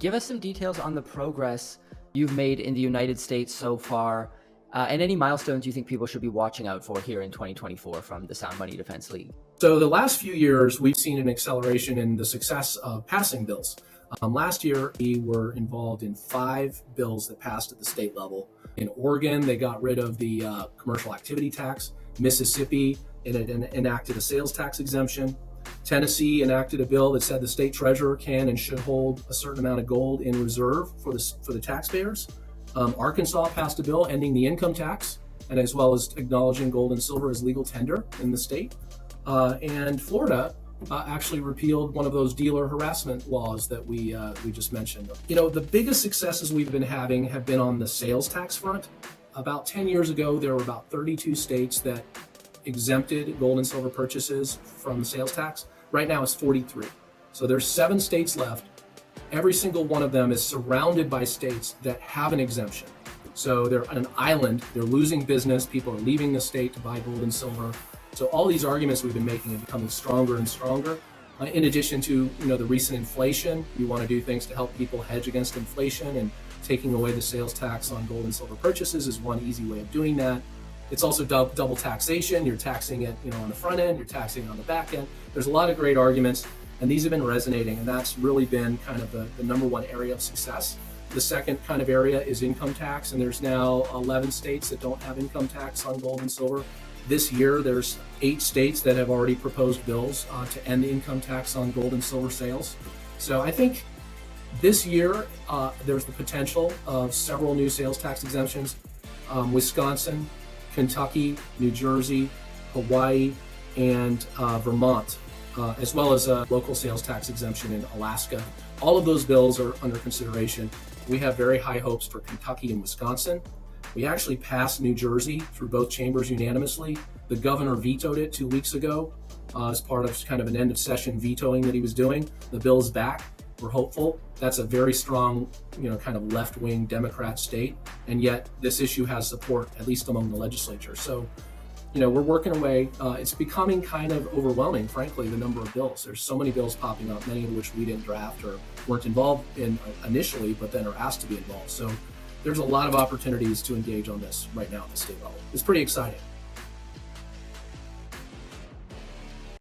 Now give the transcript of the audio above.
give us some details on the progress you've made in the United States so far, and any milestones you think people should be watching out for here in 2024 from the Sound Money Defense League. So the last few years, we've seen an acceleration in the success of passing bills. Last year, we were involved in 5 bills that passed at the state level. In Oregon, they got rid of the commercial activity tax. Mississippi, it enacted a sales tax exemption. Tennessee enacted a bill that said the state treasurer can and should hold a certain amount of gold in reserve for the taxpayers. Arkansas passed a bill ending the income tax, and as well as acknowledging gold and silver as legal tender in the state. And Florida actually repealed one of those dealer harassment laws that we just mentioned. You know, the biggest successes we've been having have been on the sales tax front. About 10 years ago, there were about 32 states that exempted gold and silver purchases from the sales tax. Right now it's 43. So there's 7 states left. Every single one of them is surrounded by states that have an exemption. So they're an island, they're losing business, people are leaving the state to buy gold and silver. So all these arguments we've been making are becoming stronger and stronger. In addition to the recent inflation, we want to do things to help people hedge against inflation, and taking away the sales tax on gold and silver purchases is one easy way of doing that. It's also double taxation. You're taxing it on the front end, you're taxing it on the back end. There's a lot of great arguments, and these have been resonating, and that's really been kind of the number one area of success. The second kind of area is income tax, and there's now 11 states that don't have income tax on gold and silver. This year, there's 8 states that have already proposed bills to end the income tax on gold and silver sales. So I think this year, there's the potential of several new sales tax exemptions. Wisconsin, Kentucky, New Jersey, Hawaii, and Vermont, as well as a local sales tax exemption in Alaska. All of those bills are under consideration. We have very high hopes for Kentucky and Wisconsin. We actually passed New Jersey through both chambers unanimously. The governor vetoed it 2 weeks ago as part of kind of an end of session vetoing that he was doing. The bill's back. We're hopeful. That's a very strong, kind of left-wing Democrat state, and yet this issue has support, at least among the legislature. So, we're working away. It's becoming kind of overwhelming, frankly, the number of bills. There's so many bills popping up, many of which we didn't draft or weren't involved in initially, but then are asked to be involved. So there's a lot of opportunities to engage on this right now at the state level. It's pretty exciting.